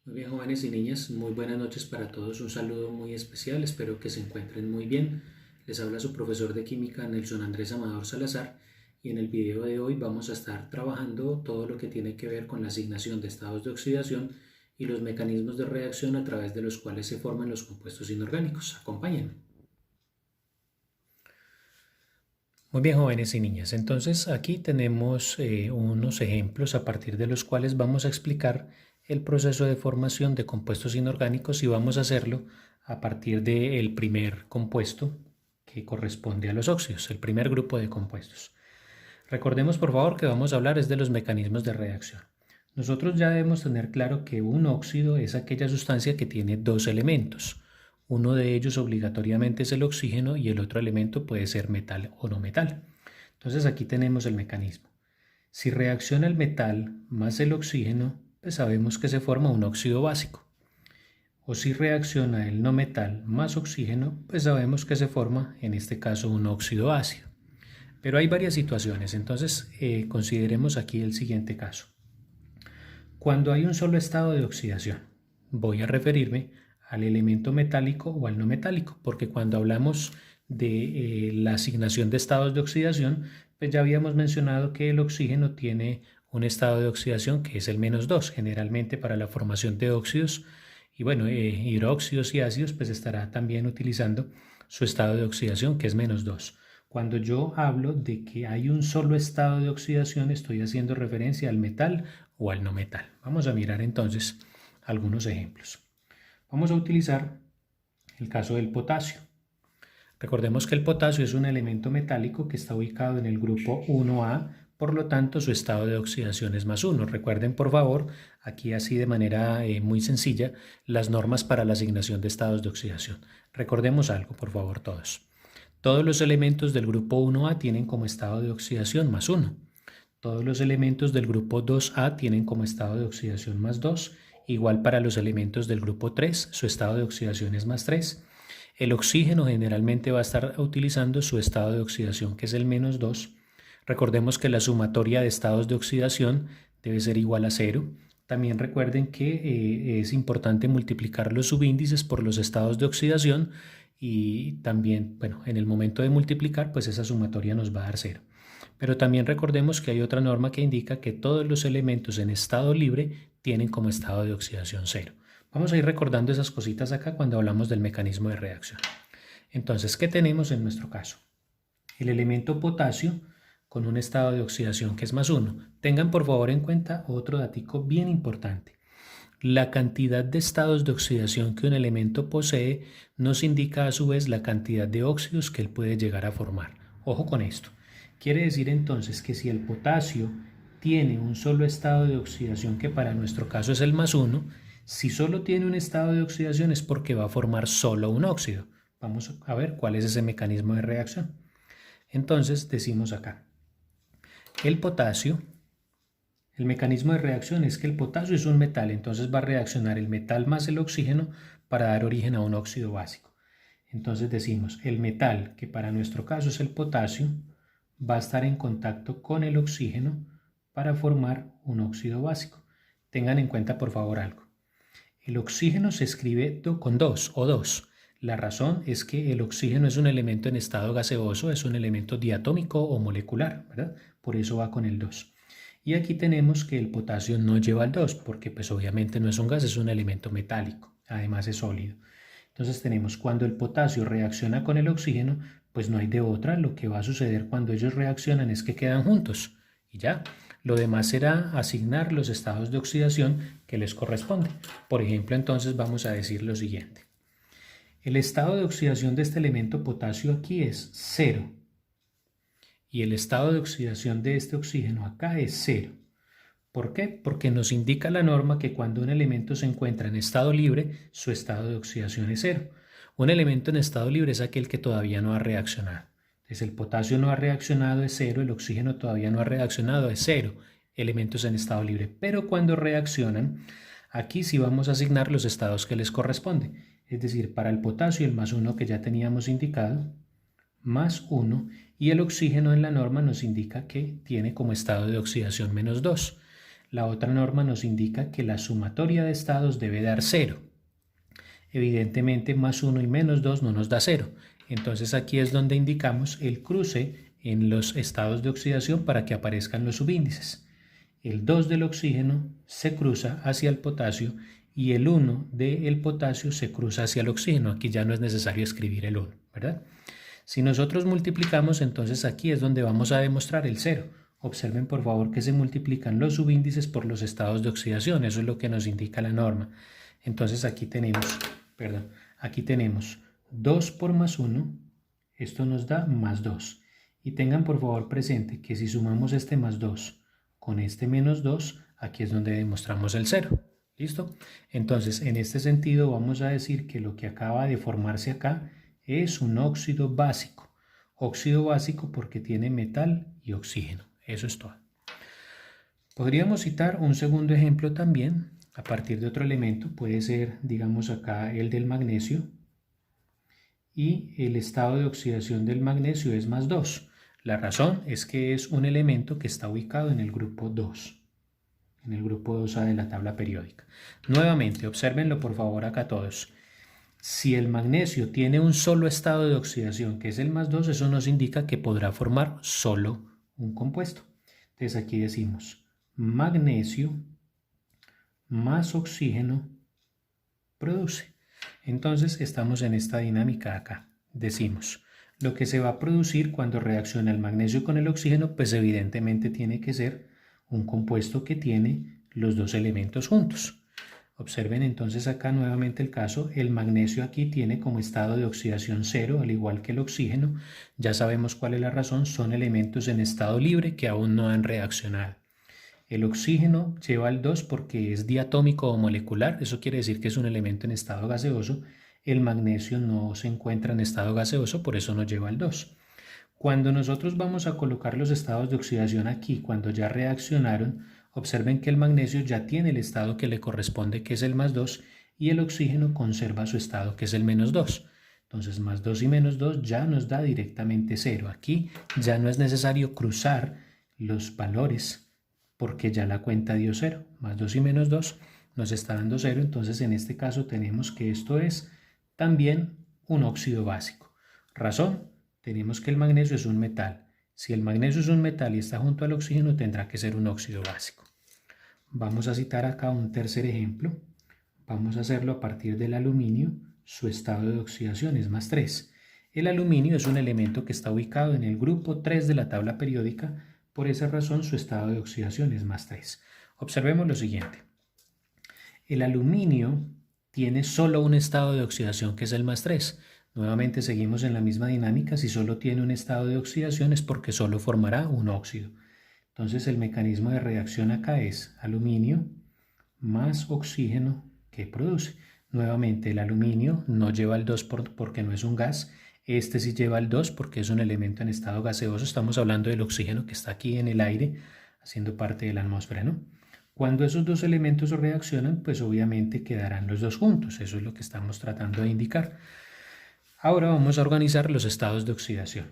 Muy bien, jóvenes y niñas, muy buenas noches para todos. Un saludo muy especial, espero que se encuentren muy bien. Les habla su profesor de química Nelson Andrés Amador Salazar y en el video de hoy vamos a estar trabajando todo lo que tiene que ver con la asignación de estados de oxidación y los mecanismos de reacción a través de los cuales se forman los compuestos inorgánicos. Acompáñenme. Muy bien, jóvenes y niñas, entonces aquí tenemos unos ejemplos a partir de los cuales vamos a explicar el proceso de formación de compuestos inorgánicos y vamos a hacerlo a partir del primer compuesto que corresponde a los óxidos, el primer grupo de compuestos. Recordemos por favor que vamos a hablar es de los mecanismos de reacción. Nosotros ya debemos tener claro que un óxido es aquella sustancia que tiene dos elementos. Uno de ellos obligatoriamente es el oxígeno y el otro elemento puede ser metal o no metal. Entonces aquí tenemos el mecanismo. Si reacciona el metal más el oxígeno, pues sabemos que se forma un óxido básico. O si reacciona el no metal más oxígeno, pues sabemos que se forma, en este caso, un óxido ácido. Pero hay varias situaciones, entonces consideremos aquí el siguiente caso. Cuando hay un solo estado de oxidación, voy a referirme al elemento metálico o al no metálico, porque cuando hablamos de la asignación de estados de oxidación, pues ya habíamos mencionado que el oxígeno tiene un estado de oxidación que es el -2, generalmente para la formación de óxidos, y bueno, hidróxidos y ácidos, pues estará también utilizando su estado de oxidación que es -2. Cuando yo hablo de que hay un solo estado de oxidación, estoy haciendo referencia al metal o al no metal. Vamos a mirar entonces algunos ejemplos. Vamos a utilizar el caso del potasio. Recordemos que el potasio es un elemento metálico que está ubicado en el grupo 1A, por lo tanto su estado de oxidación es +1. Recuerden por favor, aquí así de manera muy sencilla, las normas para la asignación de estados de oxidación. Recordemos algo por favor todos. Todos los elementos del grupo 1A tienen como estado de oxidación +1. Todos los elementos del grupo 2A tienen como estado de oxidación +2. Igual para los elementos del grupo 3, su estado de oxidación es +3. El oxígeno generalmente va a estar utilizando su estado de oxidación que es el -2. Recordemos que la sumatoria de estados de oxidación debe ser igual a 0. También recuerden que es importante multiplicar los subíndices por los estados de oxidación y también, bueno, en el momento de multiplicar, pues esa sumatoria nos va a dar 0. Pero también recordemos que hay otra norma que indica que todos los elementos en estado libre tienen como estado de oxidación 0. Vamos a ir recordando esas cositas acá cuando hablamos del mecanismo de reacción. Entonces, ¿qué tenemos en nuestro caso? El elemento potasio con un estado de oxidación que es +1. Tengan por favor en cuenta otro datico bien importante. La cantidad de estados de oxidación que un elemento posee nos indica a su vez la cantidad de óxidos que él puede llegar a formar. Ojo con esto. Quiere decir entonces que si el potasio tiene un solo estado de oxidación, que para nuestro caso es el +1, si solo tiene un estado de oxidación es porque va a formar solo un óxido. Vamos a ver cuál es ese mecanismo de reacción. Entonces decimos acá, el potasio, el mecanismo de reacción es que el potasio es un metal, entonces va a reaccionar el metal más el oxígeno para dar origen a un óxido básico. Entonces decimos, el metal, que para nuestro caso es el potasio, va a estar en contacto con el oxígeno para formar un óxido básico. Tengan en cuenta por favor algo. El oxígeno se escribe con 2 o 2. La razón es que el oxígeno es un elemento en estado gaseoso, es un elemento diatómico o molecular, ¿verdad? Por eso va con el 2. Y aquí tenemos que el potasio no lleva el 2, porque pues obviamente no es un gas, es un elemento metálico, además es sólido. Entonces tenemos cuando el potasio reacciona con el oxígeno, pues no hay de otra, lo que va a suceder cuando ellos reaccionan es que quedan juntos y ya. Lo demás será asignar los estados de oxidación que les corresponde. Por ejemplo, entonces vamos a decir lo siguiente. El estado de oxidación de este elemento potasio aquí es 0 y el estado de oxidación de este oxígeno acá es 0. ¿Por qué? Porque nos indica la norma que cuando un elemento se encuentra en estado libre, su estado de oxidación es 0. Un elemento en estado libre es aquel que todavía no ha reaccionado. Entonces el potasio no ha reaccionado es 0, el oxígeno todavía no ha reaccionado es 0, elementos en estado libre. Pero cuando reaccionan, aquí sí vamos a asignar los estados que les corresponden. Es decir, para el potasio el +1 que ya teníamos indicado, +1, y el oxígeno en la norma nos indica que tiene como estado de oxidación -2. La otra norma nos indica que la sumatoria de estados debe dar 0. Evidentemente más 1 y menos 2 no nos da 0. Entonces aquí es donde indicamos el cruce en los estados de oxidación para que aparezcan los subíndices. El 2 del oxígeno se cruza hacia el potasio y el 1 del potasio se cruza hacia el oxígeno. Aquí ya no es necesario escribir el 1, ¿verdad? Si nosotros multiplicamos, entonces aquí es donde vamos a demostrar el 0. Observen por favor que se multiplican los subíndices por los estados de oxidación. Eso es lo que nos indica la norma. Entonces aquí tenemos 2 por más 1. Esto nos da más 2. Y tengan por favor presente que si sumamos este más 2 con este menos 2, aquí es donde demostramos el 0. ¿Listo? Entonces, en este sentido vamos a decir que lo que acaba de formarse acá es un óxido básico. Óxido básico porque tiene metal y oxígeno. Eso es todo. Podríamos citar un segundo ejemplo también, a partir de otro elemento. Puede ser, digamos acá, el del magnesio. Y el estado de oxidación del magnesio es más 2. La razón es que es un elemento que está ubicado en el grupo 2. En el grupo 2A de la tabla periódica. Nuevamente, obsérvenlo por favor acá todos. Si el magnesio tiene un solo estado de oxidación, que es el más 2, eso nos indica que podrá formar solo un compuesto. Entonces aquí decimos magnesio más oxígeno produce. Entonces estamos en esta dinámica acá. Decimos, lo que se va a producir cuando reacciona el magnesio con el oxígeno, pues evidentemente tiene que ser un compuesto que tiene los dos elementos juntos. Observen entonces acá nuevamente el caso. El magnesio aquí tiene como estado de oxidación 0, al igual que el oxígeno. Ya sabemos cuál es la razón, son elementos en estado libre que aún no han reaccionado. El oxígeno lleva el 2 porque es diatómico o molecular, eso quiere decir que es un elemento en estado gaseoso. El magnesio no se encuentra en estado gaseoso, por eso no lleva el 2. Cuando nosotros vamos a colocar los estados de oxidación aquí, cuando ya reaccionaron, observen que el magnesio ya tiene el estado que le corresponde, que es el más 2, y el oxígeno conserva su estado, que es el menos 2. Entonces, más 2 y menos 2 ya nos da directamente 0. Aquí ya no es necesario cruzar los valores, porque ya la cuenta dio 0. Más 2 y menos 2 nos está dando 0, entonces en este caso tenemos que esto es también un óxido básico. Razón, tenemos que el magnesio es un metal. Si el magnesio es un metal y está junto al oxígeno, tendrá que ser un óxido básico. Vamos a citar acá un tercer ejemplo. Vamos a hacerlo a partir del aluminio. Su estado de oxidación es más 3. El aluminio es un elemento que está ubicado en el grupo 3 de la tabla periódica. Por esa razón, su estado de oxidación es más 3. Observemos lo siguiente. El aluminio tiene solo un estado de oxidación, que es el más 3. Nuevamente seguimos en la misma dinámica. Si solo tiene un estado de oxidación es porque solo formará un óxido. Entonces el mecanismo de reacción acá es aluminio más oxígeno que produce. Nuevamente el aluminio no lleva el 2 porque no es un gas. Este sí lleva el 2 porque es un elemento en estado gaseoso. Estamos hablando del oxígeno que está aquí en el aire haciendo parte de la atmósfera, ¿no? Cuando esos dos elementos reaccionan, pues obviamente quedarán los dos juntos. Eso es lo que estamos tratando de indicar. Ahora vamos a organizar los estados de oxidación.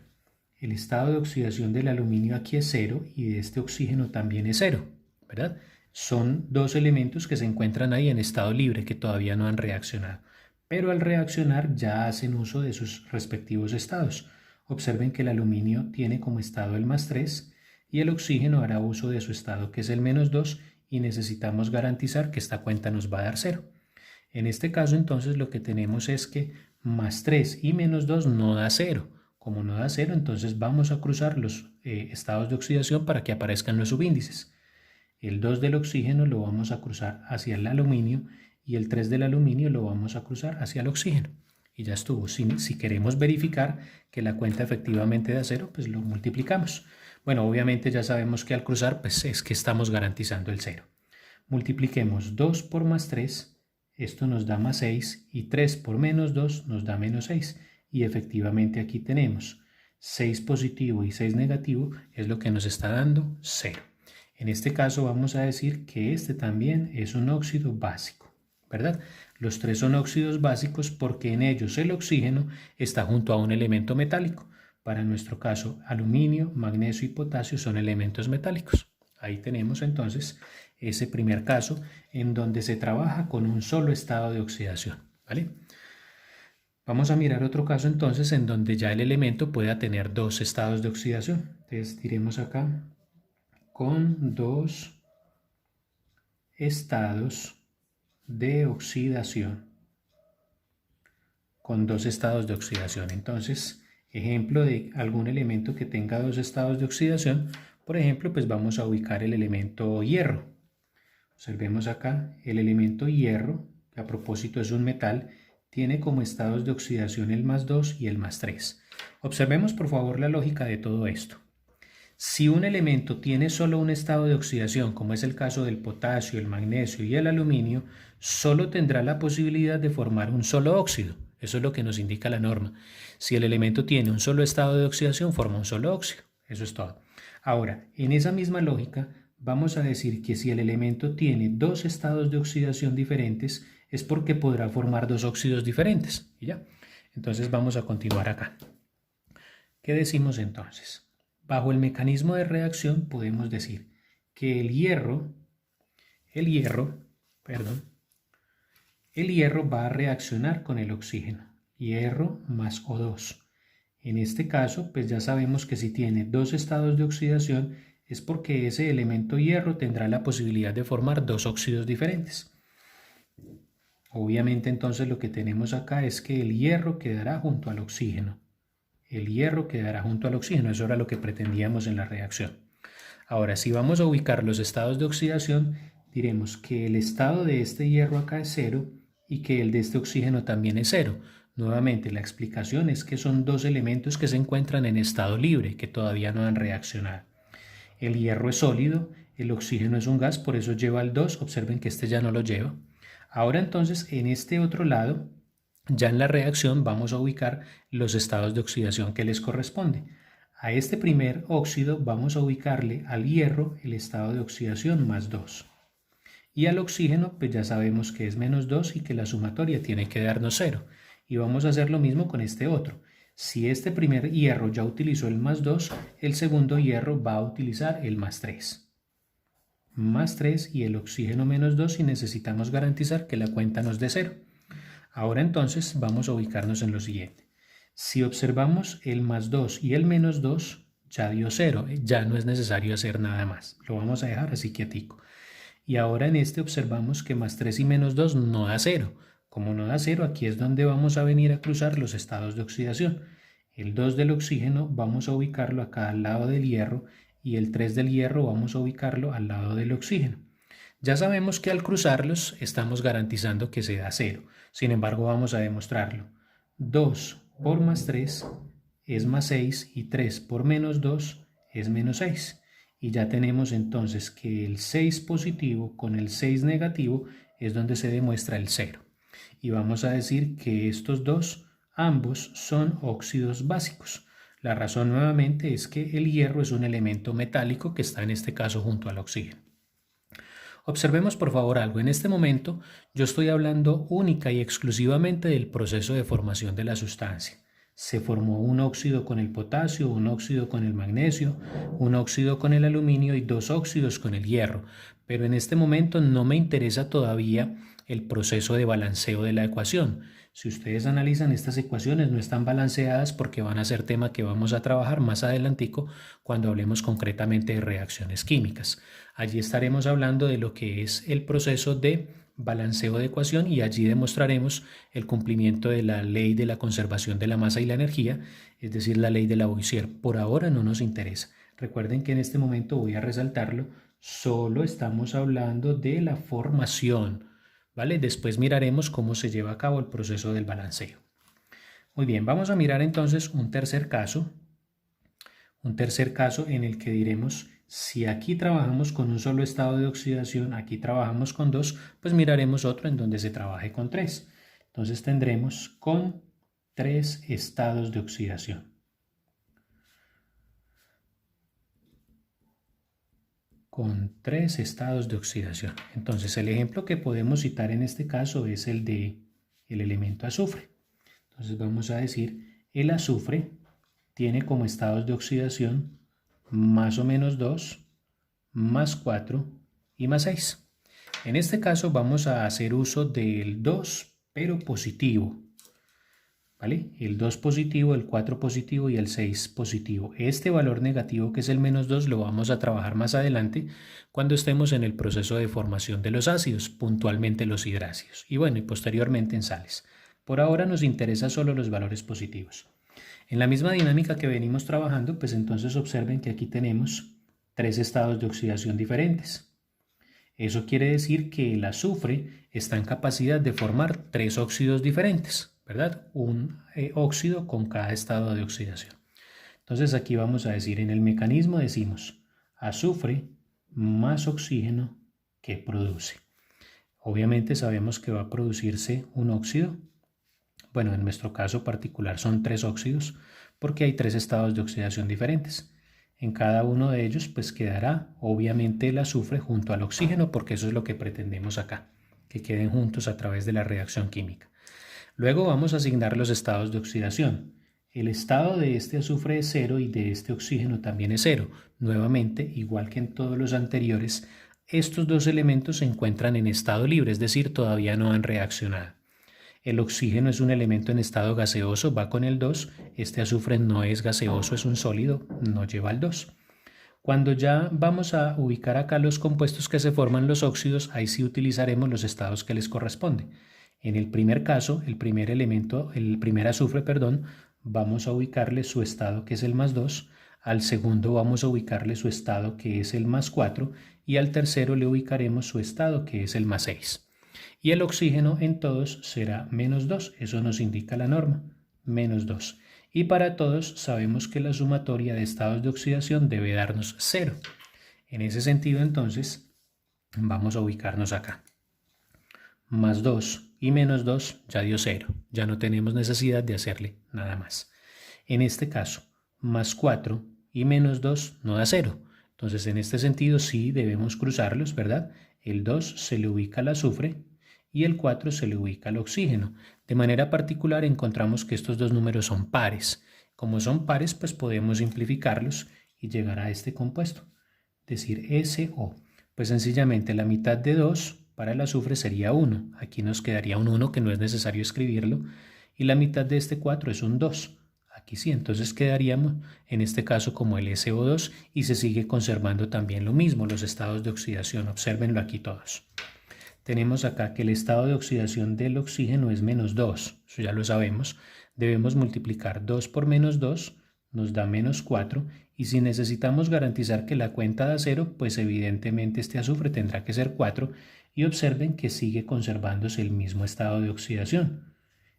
El estado de oxidación del aluminio aquí es 0 y de este oxígeno también es 0, ¿verdad? Son dos elementos que se encuentran ahí en estado libre que todavía no han reaccionado, pero al reaccionar ya hacen uso de sus respectivos estados. Observen que el aluminio tiene como estado el más 3 y el oxígeno hará uso de su estado que es el menos 2 y necesitamos garantizar que esta cuenta nos va a dar 0. En este caso entonces lo que tenemos es que más 3 y menos 2 no da 0. Como no da 0, entonces vamos a cruzar los estados de oxidación para que aparezcan los subíndices. El 2 del oxígeno lo vamos a cruzar hacia el aluminio y el 3 del aluminio lo vamos a cruzar hacia el oxígeno. Y ya estuvo. Si queremos verificar que la cuenta efectivamente da 0, pues lo multiplicamos. Bueno, obviamente ya sabemos que al cruzar pues es que estamos garantizando el 0. Multipliquemos 2 por más 3. Esto nos da más 6 y 3 por menos 2 nos da menos 6. Y efectivamente aquí tenemos 6 positivo y 6 negativo es lo que nos está dando 0. En este caso vamos a decir que este también es un óxido básico, ¿verdad? Los tres son óxidos básicos porque en ellos el oxígeno está junto a un elemento metálico. Para nuestro caso, aluminio, magnesio y potasio son elementos metálicos. Ahí tenemos entonces ese primer caso en donde se trabaja con un solo estado de oxidación, ¿vale? Vamos a mirar otro caso entonces en donde ya el elemento pueda tener dos estados de oxidación. Entonces diremos acá con dos estados de oxidación. Con dos estados de oxidación. Entonces, ejemplo de algún elemento que tenga dos estados de oxidación, por ejemplo, pues vamos a ubicar el elemento hierro. Observemos acá el elemento hierro, que a propósito es un metal, tiene como estados de oxidación el +2 y el +3. Observemos por favor la lógica de todo esto. Si un elemento tiene solo un estado de oxidación, como es el caso del potasio, el magnesio y el aluminio, solo tendrá la posibilidad de formar un solo óxido. Eso es lo que nos indica la norma. Si el elemento tiene un solo estado de oxidación, forma un solo óxido. Eso es todo. Ahora, en esa misma lógica, vamos a decir que si el elemento tiene dos estados de oxidación diferentes, es porque podrá formar dos óxidos diferentes. ¿Y ya? Entonces vamos a continuar acá. ¿Qué decimos entonces? Bajo el mecanismo de reacción podemos decir que el hierro va a reaccionar con el oxígeno, hierro más O2. En este caso, pues ya sabemos que si tiene dos estados de oxidación es porque ese elemento hierro tendrá la posibilidad de formar dos óxidos diferentes. Obviamente entonces lo que tenemos acá es que el hierro quedará junto al oxígeno. El hierro quedará junto al oxígeno, eso era lo que pretendíamos en la reacción. Ahora, si vamos a ubicar los estados de oxidación, diremos que el estado de este hierro acá es 0 y que el de este oxígeno también es 0. Nuevamente, la explicación es que son dos elementos que se encuentran en estado libre, que todavía no han reaccionado. El hierro es sólido, el oxígeno es un gas, por eso lleva el 2, observen que este ya no lo lleva. Ahora entonces, en este otro lado, ya en la reacción vamos a ubicar los estados de oxidación que les corresponde. A este primer óxido vamos a ubicarle al hierro el estado de oxidación +2. Y al oxígeno pues ya sabemos que es -2 y que la sumatoria tiene que darnos 0. Y vamos a hacer lo mismo con este otro. Si este primer hierro ya utilizó el +2, el segundo hierro va a utilizar el +3. +3 y el oxígeno -2 y necesitamos garantizar que la cuenta nos dé 0. Ahora entonces vamos a ubicarnos en lo siguiente. Si observamos el +2 y el -2, ya dio 0, ya no es necesario hacer nada más. Lo vamos a dejar así quietico. Y ahora en este observamos que +3 y -2 no da 0. Como no da 0, aquí es donde vamos a venir a cruzar los estados de oxidación. El 2 del oxígeno vamos a ubicarlo acá al lado del hierro y el 3 del hierro vamos a ubicarlo al lado del oxígeno. Ya sabemos que al cruzarlos estamos garantizando que se da 0. Sin embargo, vamos a demostrarlo. 2 por +3 es +6 y 3 por -2 es -6. Y ya tenemos entonces que el 6 positivo con el 6 negativo es donde se demuestra el 0. Y vamos a decir que estos dos, ambos son óxidos básicos. La razón nuevamente es que el hierro es un elemento metálico que está en este caso junto al oxígeno. Observemos por favor algo. En este momento yo estoy hablando única y exclusivamente del proceso de formación de la sustancia. Se formó un óxido con el potasio, un óxido con el magnesio, un óxido con el aluminio y dos óxidos con el hierro. Pero en este momento no me interesa todavía el proceso de balanceo de la ecuación. Si ustedes analizan estas ecuaciones no están balanceadas porque van a ser tema que vamos a trabajar más adelantico cuando hablemos concretamente de reacciones químicas. Allí estaremos hablando de lo que es el proceso de balanceo de ecuación y allí demostraremos el cumplimiento de la ley de la conservación de la masa y la energía, es decir, la ley de Lavoisier. Por ahora no nos interesa. Recuerden que en este momento voy a resaltarlo, solo estamos hablando de la formación, ¿vale? Después miraremos cómo se lleva a cabo el proceso del balanceo. Muy bien, vamos a mirar entonces un tercer caso en el que diremos, si aquí trabajamos con un solo estado de oxidación, aquí trabajamos con dos, pues miraremos otro en donde se trabaje con tres. Entonces tendremos con 3 estados de oxidación. Con 3 estados de oxidación. Entonces el ejemplo que podemos citar en este caso es el de el elemento azufre. Entonces vamos a decir, el azufre tiene como estados de oxidación más o menos 2, más 4 y más 6. En este caso vamos a hacer uso del 2, pero positivo, ¿vale? El 2 positivo, el 4 positivo y el 6 positivo. Este valor negativo, que es el menos 2, lo vamos a trabajar más adelante cuando estemos en el proceso de formación de los ácidos, puntualmente los hidrácidos, y bueno, y posteriormente en sales. Por ahora nos interesa solo los valores positivos. En la misma dinámica que venimos trabajando, pues entonces observen que aquí tenemos 3 estados de oxidación diferentes. Eso quiere decir que el azufre está en capacidad de formar 3 óxidos diferentes, ¿verdad? Un óxido con cada estado de oxidación. Entonces aquí vamos a decir, en el mecanismo decimos azufre más oxígeno que produce. Obviamente sabemos que va a producirse un óxido. Bueno, en nuestro caso particular son 3 óxidos porque hay 3 estados de oxidación diferentes. En cada uno de ellos pues quedará obviamente el azufre junto al oxígeno, porque eso es lo que pretendemos acá, que queden juntos a través de la reacción química. Luego vamos a asignar los estados de oxidación. El estado de este azufre es 0 y de este oxígeno también es 0. Nuevamente, igual que en todos los anteriores, estos dos elementos se encuentran en estado libre, es decir, todavía no han reaccionado. El oxígeno es un elemento en estado gaseoso, va con el 2. Este azufre no es gaseoso, es un sólido, no lleva el 2. Cuando ya vamos a ubicar acá los compuestos que se forman los óxidos, ahí sí utilizaremos los estados que les corresponde. En el primer caso, el primer elemento, el primer azufre, perdón, vamos a ubicarle su estado que es el más 2. Al segundo vamos a ubicarle su estado que es el más 4. Y al tercero le ubicaremos su estado que es el más 6. Y el oxígeno en todos será menos 2, eso nos indica la norma, menos 2. Y para todos sabemos que la sumatoria de estados de oxidación debe darnos 0. En ese sentido entonces vamos a ubicarnos acá. Más 2 y menos 2 ya dio 0, ya no tenemos necesidad de hacerle nada más. En este caso, más 4 y menos 2 no da 0. Entonces en este sentido sí debemos cruzarlos, ¿verdad? El 2 se le ubica al azufre y el 4 se le ubica al oxígeno. De manera particular encontramos que estos dos números son pares. Como son pares, pues podemos simplificarlos y llegar a este compuesto, decir SO. Pues sencillamente la mitad de 2 para el azufre sería 1. Aquí nos quedaría un 1 que no es necesario escribirlo. Y la mitad de este 4 es un 2. Aquí sí, entonces quedaríamos en este caso como el SO2 y se sigue conservando también lo mismo, los estados de oxidación. Obsérvenlo aquí todos. Tenemos acá que el estado de oxidación del oxígeno es menos 2, eso ya lo sabemos. Debemos multiplicar 2 por menos 2, nos da menos 4, y si necesitamos garantizar que la cuenta da 0, pues evidentemente este azufre tendrá que ser 4, y observen que sigue conservándose el mismo estado de oxidación.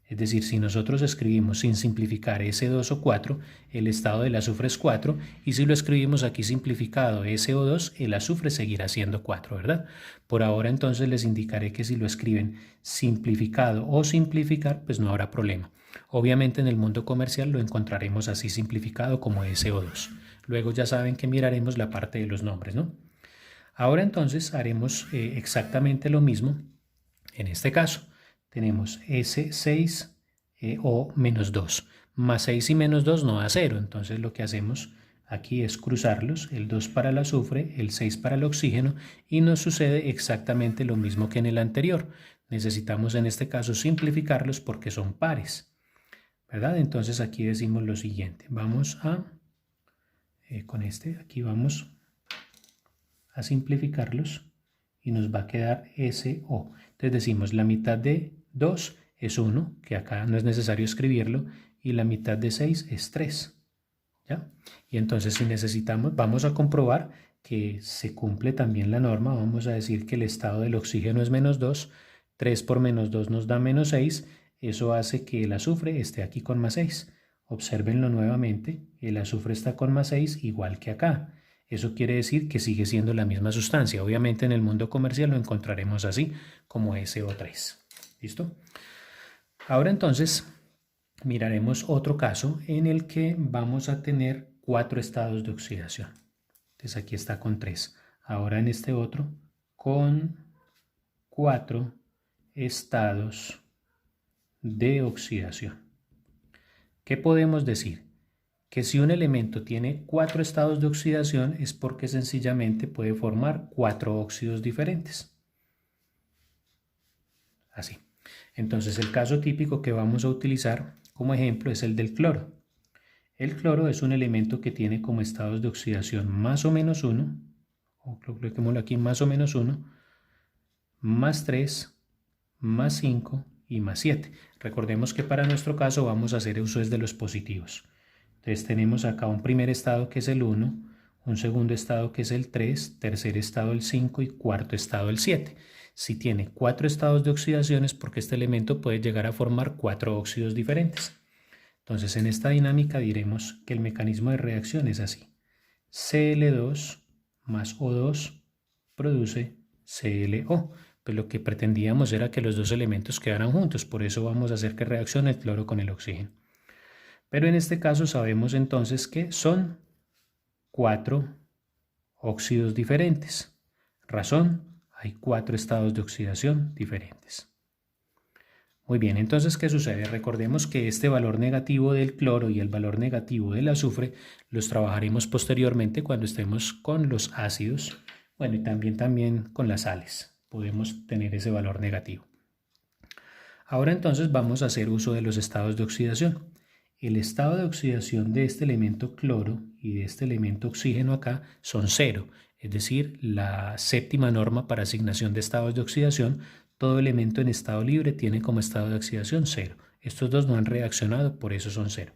Es decir, si nosotros escribimos sin simplificar S2 o 4, el estado del azufre es 4, y si lo escribimos aquí simplificado SO2, el azufre seguirá siendo 4, ¿verdad? Por ahora entonces les indicaré que si lo escriben simplificado o simplificar, pues no habrá problema. Obviamente en el mundo comercial lo encontraremos así simplificado como SO2. Luego ya saben que miraremos la parte de los nombres, ¿no? Ahora entonces haremos exactamente lo mismo en este caso. Tenemos S6 o menos 2. Más 6 y menos 2 no da 0. Entonces lo que hacemos aquí es cruzarlos, el 2 para el azufre, el 6 para el oxígeno, y nos sucede exactamente lo mismo que en el anterior. Necesitamos en este caso simplificarlos porque son pares, ¿verdad? Entonces aquí decimos lo siguiente. Vamos a, con este, aquí vamos a simplificarlos y nos va a quedar SO. Entonces decimos la mitad de 2 es 1, que acá no es necesario escribirlo, y la mitad de 6 es 3. ¿Ya? Y entonces si necesitamos, vamos a comprobar que se cumple también la norma. Vamos a decir que el estado del oxígeno es menos 2, 3 por menos 2 nos da menos 6, eso hace que el azufre esté aquí con más 6. Obsérvenlo nuevamente, el azufre está con más 6 igual que acá. Eso quiere decir que sigue siendo la misma sustancia. Obviamente en el mundo comercial lo encontraremos así, como SO3. ¿Listo? Ahora entonces miraremos otro caso en el que vamos a tener 4 estados de oxidación. Entonces aquí está con 3. Ahora en este otro con 4 estados de oxidación. ¿Qué podemos decir? que si un elemento tiene 4 estados de oxidación es porque sencillamente puede formar 4 óxidos diferentes. Así. Entonces el caso típico que vamos a utilizar como ejemplo es el del cloro. El cloro es un elemento que tiene como estados de oxidación más o menos 1, o coloquémoslo aquí más o menos 1, más 3, más 5 y más 7. Recordemos que para nuestro caso vamos a hacer uso de los positivos. Entonces tenemos acá un primer estado que es el 1, un segundo estado que es el 3, tercer estado el 5 y cuarto estado el 7. Si tiene 4 estados de oxidación es porque este elemento puede llegar a formar 4 óxidos diferentes. Entonces en esta dinámica diremos que el mecanismo de reacción es así. Cl2 más O2 produce ClO. Pues lo que pretendíamos era que los dos elementos quedaran juntos, por eso vamos a hacer que reaccione el cloro con el oxígeno. Pero en este caso sabemos entonces que son 4 óxidos diferentes. Razón, hay 4 estados de oxidación diferentes. Muy bien, entonces, ¿qué sucede? Recordemos que este valor negativo del cloro y el valor negativo del azufre los trabajaremos posteriormente cuando estemos con los ácidos, bueno, y también con las sales. Podemos tener ese valor negativo. Ahora entonces vamos a hacer uso de los estados de oxidación. El estado de oxidación de este elemento cloro y de este elemento oxígeno acá son 0, es decir, la séptima norma para asignación de estados de oxidación. Todo elemento en estado libre tiene como estado de oxidación 0. Estos dos no han reaccionado, por eso son 0.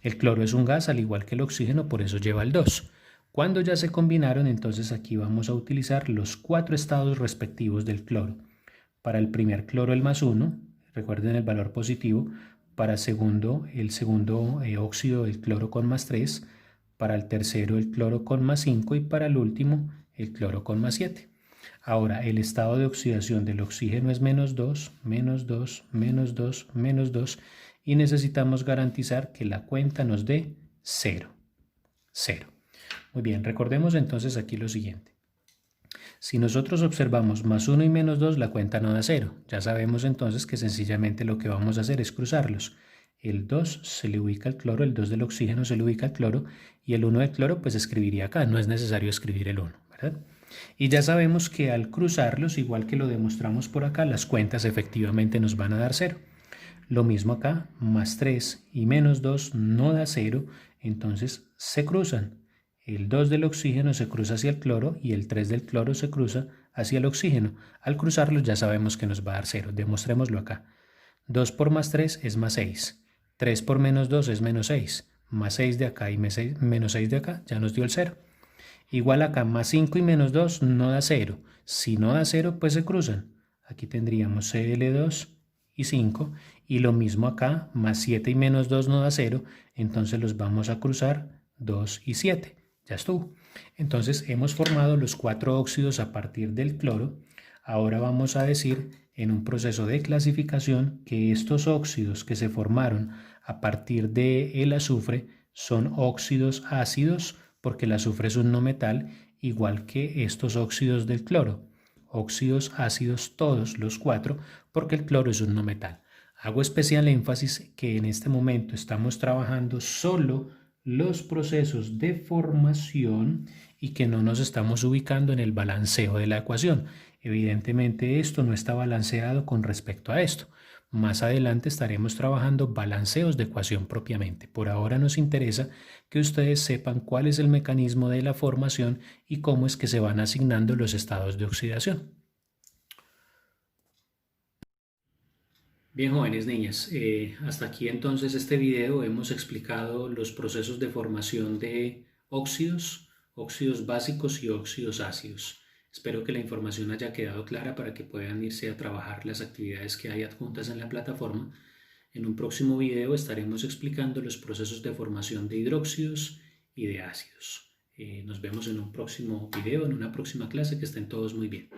El cloro es un gas al igual que el oxígeno, por eso lleva el 2. Cuando ya se combinaron, entonces aquí vamos a utilizar los 4 estados respectivos del cloro. Para el primer cloro el más 1, recuerden el valor positivo. Para el segundo óxido del cloro con más 3. Para el tercero el cloro con más 5 y para el último el cloro con más 7. Ahora, el estado de oxidación del oxígeno es menos 2, menos 2, menos 2, menos 2 y necesitamos garantizar que la cuenta nos dé 0. 0. Muy bien, recordemos entonces aquí lo siguiente. Si nosotros observamos más 1 y menos 2, la cuenta no da 0. Ya sabemos entonces que sencillamente lo que vamos a hacer es cruzarlos. El 2 se le ubica al cloro, el 2 del oxígeno se le ubica al cloro y el 1 del cloro pues escribiría acá, no es necesario escribir el 1, ¿verdad? Y ya sabemos que al cruzarlos, igual que lo demostramos por acá, las cuentas efectivamente nos van a dar 0. Lo mismo acá, más 3 y menos 2 no da 0, entonces se cruzan. El 2 del oxígeno se cruza hacia el cloro y el 3 del cloro se cruza hacia el oxígeno. Al cruzarlos ya sabemos que nos va a dar 0. Demostrémoslo acá. 2 por más 3 es más 6. 3 por menos 2 es menos 6. Más 6 de acá y menos 6 de acá ya nos dio el 0. Igual acá, más 5 y menos 2 no da 0. Si no da 0, pues se cruzan. Aquí tendríamos Cl2 y 5. Y lo mismo acá, más 7 y menos 2 no da 0. Entonces los vamos a cruzar 2 y 7. Ya estuvo. Entonces hemos formado los 4 óxidos a partir del cloro. Ahora vamos a decir en un proceso de clasificación que estos óxidos que se formaron a partir del azufre son óxidos ácidos porque el azufre es un no metal igual que estos óxidos del cloro. Óxidos ácidos todos los 4 porque el cloro es un no metal. Hago especial énfasis que en este momento estamos trabajando solo los procesos de formación y que no nos estamos ubicando en el balanceo de la ecuación. Evidentemente esto no está balanceado con respecto a esto. Más adelante estaremos trabajando balanceos de ecuación propiamente. Por ahora nos interesa que ustedes sepan cuál es el mecanismo de la formación y cómo es que se van asignando los estados de oxidación. Bien, jóvenes niñas, hasta aquí entonces este video hemos explicado los procesos de formación de óxidos, óxidos básicos y óxidos ácidos. Espero que la información haya quedado clara para que puedan irse a trabajar las actividades que hay adjuntas en la plataforma. En un próximo video estaremos explicando los procesos de formación de hidróxidos y de ácidos. Nos vemos en un próximo video, en una próxima clase. Que estén todos muy bien.